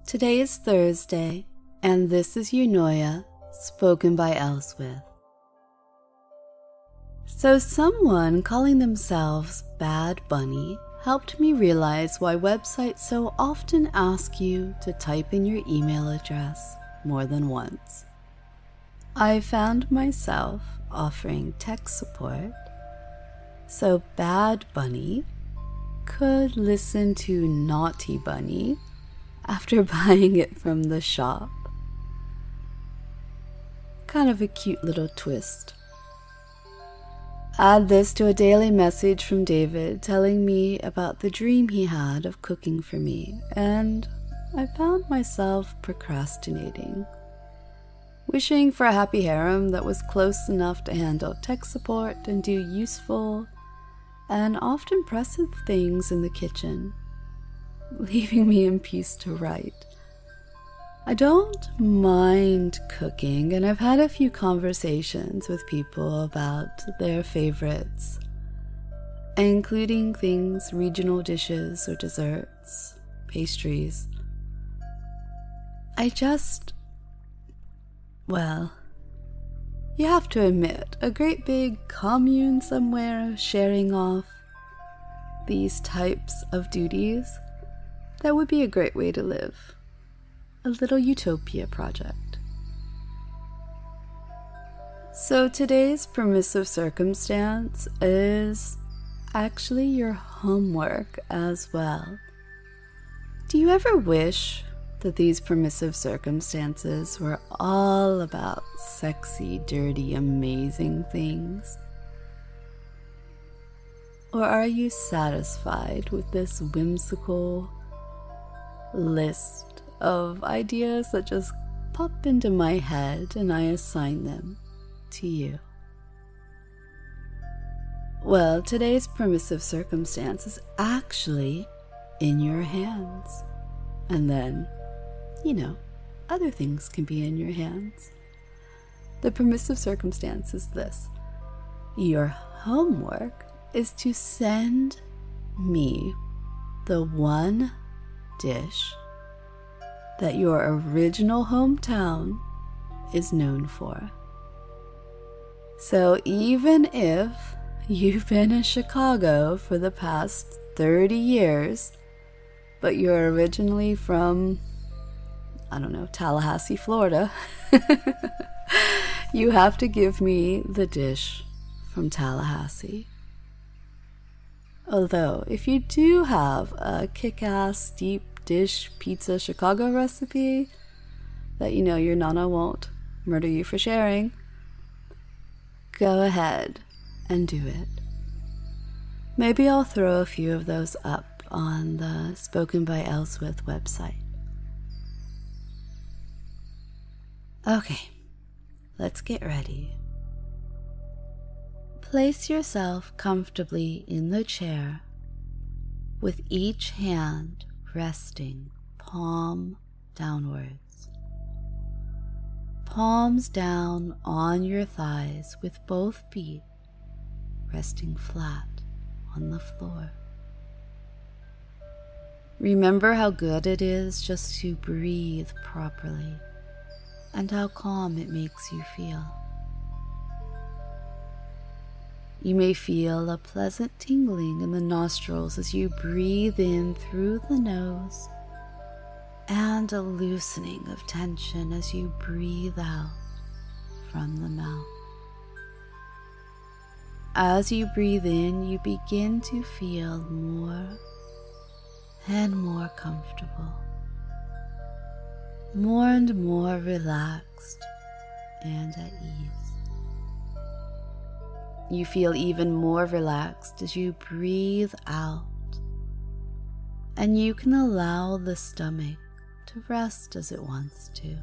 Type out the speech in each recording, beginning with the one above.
Today is Thursday, and this is Eunoia, spoken by Elswith. So someone calling themselves Bad Bunny helped me realize why websites so often ask you to type in your email address more than once. I found myself offering tech support, so Bad Bunny could listen to Naughty Bunny after buying it from the shop. Kind of a cute little twist. Add this to a daily message from David telling me about the dream he had of cooking for me, and I found myself procrastinating, wishing for a happy harem that was close enough to handle tech support and do useful and often impressive things in the kitchen, leaving me in peace to write. I don't mind cooking, and I've had a few conversations with people about their favorites, including things, regional dishes or desserts, pastries. You have to admit, a great big commune somewhere sharing off these types of duties, that would be a great way to live. A little utopia project. So today's permissive circumstance is actually your homework as well. Do you ever wish that these permissive circumstances were all about sexy, dirty, amazing things? Or are you satisfied with this whimsical list of ideas that just pop into my head and I assign them to you? Well, today's permissive circumstance is actually in your hands. And then, other things can be in your hands. The permissive circumstance is this. Your homework is to send me the one dish that your original hometown is known for. So even if you've been in Chicago for the past 30 years, but you're originally from, Tallahassee, Florida, you have to give me the dish from Tallahassee. Although, if you do have a kick-ass deep dish pizza Chicago recipe that your nana won't murder you for sharing, go ahead and do it. Maybe I'll throw a few of those up on the Spoken by Elswith website. Okay, let's get ready. Place yourself comfortably in the chair with each hand resting palm downwards. Palms down on your thighs with both feet resting flat on the floor. Remember how good it is just to breathe properly and how calm it makes you feel. You may feel a pleasant tingling in the nostrils as you breathe in through the nose and a loosening of tension as you breathe out from the mouth. As you breathe in, you begin to feel more and more comfortable, more and more relaxed and at ease. You feel even more relaxed as you breathe out, and you can allow the stomach to rest as it wants to.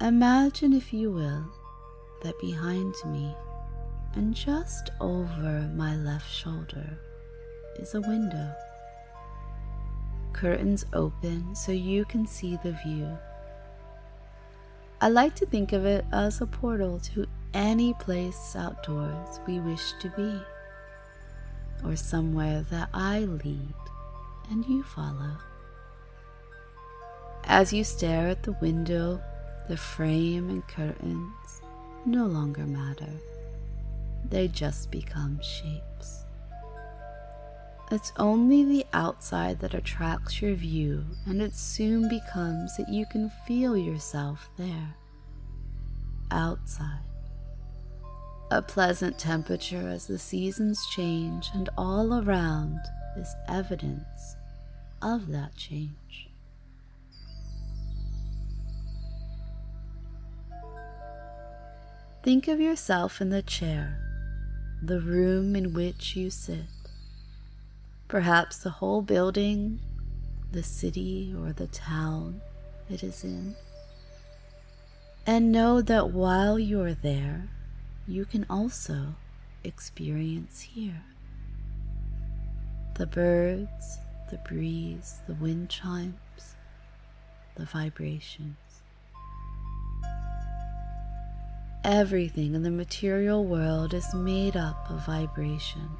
Imagine, if you will, that behind me and just over my left shoulder is a window. Curtains open so you can see the view. I like to think of it as a portal to any place outdoors we wish to be, or somewhere that I lead and you follow. As you stare at the window, the frame and curtains no longer matter. They just become shapes. It's only the outside that attracts your view, and it soon becomes that you can feel yourself there, outside. A pleasant temperature as the seasons change, and all around is evidence of that change. Think of yourself in the chair, the room in which you sit, perhaps the whole building, the city, or the town it is in. And know that while you're there, you can also experience here. The birds, the breeze, the wind chimes, the vibrations. Everything in the material world is made up of vibration.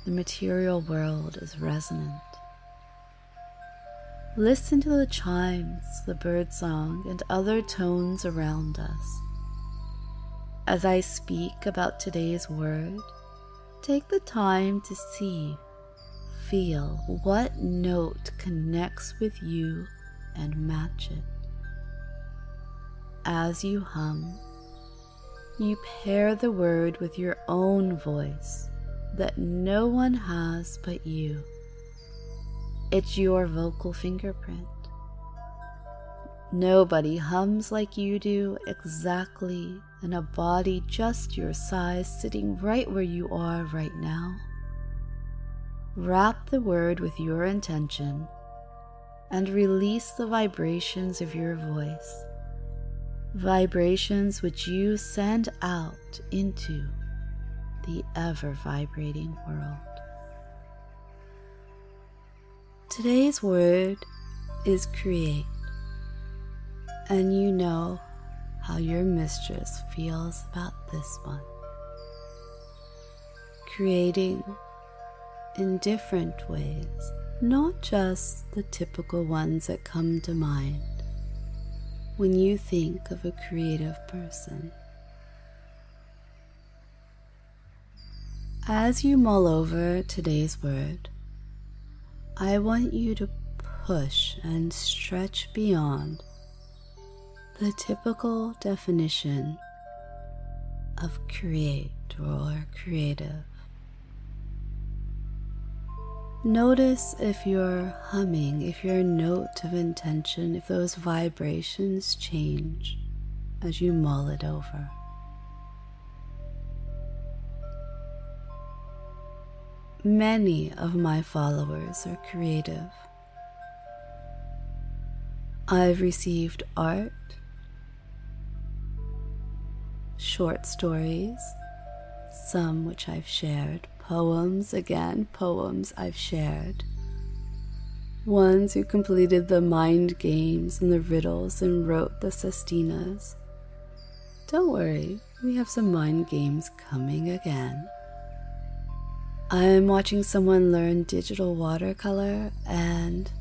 The material world is resonant. Listen to the chimes, the birdsong, and other tones around us. As I speak about today's word, take the time to see, feel what note connects with you and match it. As you hum, you pair the word with your own voice that no one has but you. It's your vocal fingerprint. Nobody hums like you do exactly in a body just your size, sitting right where you are right now. Wrap the word with your intention and release the vibrations of your voice. Vibrations which you send out into the ever-vibrating world. Today's word is create, and you know how your mistress feels about this one. Creating in different ways, not just the typical ones that come to mind when you think of a creative person. As you mull over today's word, I want you to push and stretch beyond the typical definition of create or creative. Notice if you're humming, if your note of intention, if those vibrations change as you mull it over. Many of my followers are creative. I've received art, short stories, some which I've shared, poems I've shared, ones who completed the mind games and the riddles and wrote the sestinas. Don't worry, we have some mind games coming again. I'm watching someone learn digital watercolor and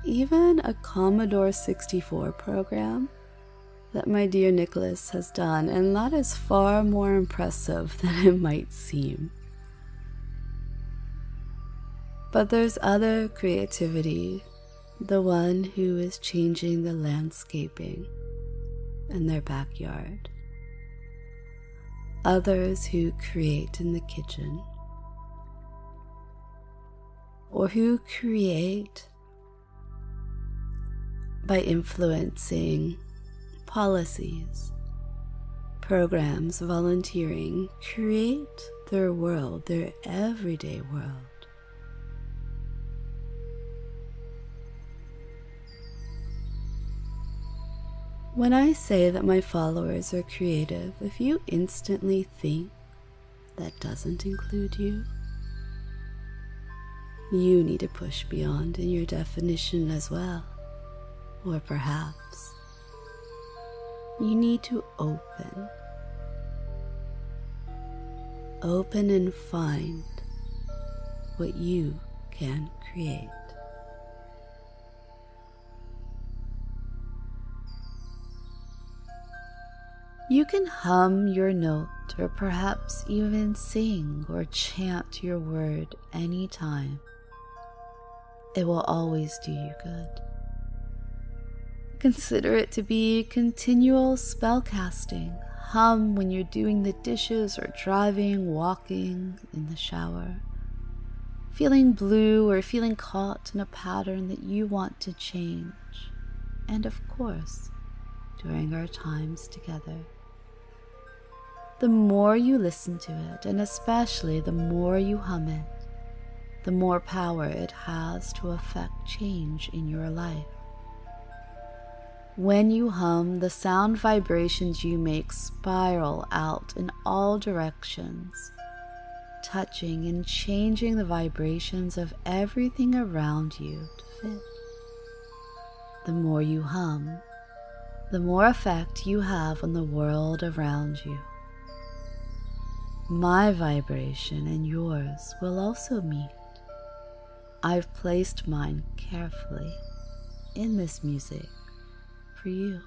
even a Commodore 64 program that my dear Nicholas has done, and that is far more impressive than it might seem. But there's other creativity, the one who is changing the landscaping in their backyard. Others who create in the kitchen, or who create by influencing policies, programs, volunteering, create their world, their everyday world. When I say that my followers are creative, if you instantly think that doesn't include you, you need to push beyond in your definition as well. Or perhaps you need to open and find what you can create. You can hum your note or perhaps even sing or chant your word anytime. It will always do you good. Consider it to be continual spellcasting. Hum when you're doing the dishes or driving, walking, in the shower. Feeling blue or feeling caught in a pattern that you want to change. And of course, during our times together. The more you listen to it, and especially the more you hum it, the more power it has to affect change in your life. When you hum, the sound vibrations you make spiral out in all directions, touching and changing the vibrations of everything around you to fit. The more you hum, the more effect you have on the world around you. My vibration and yours will also meet. I've placed mine carefully in this music for you.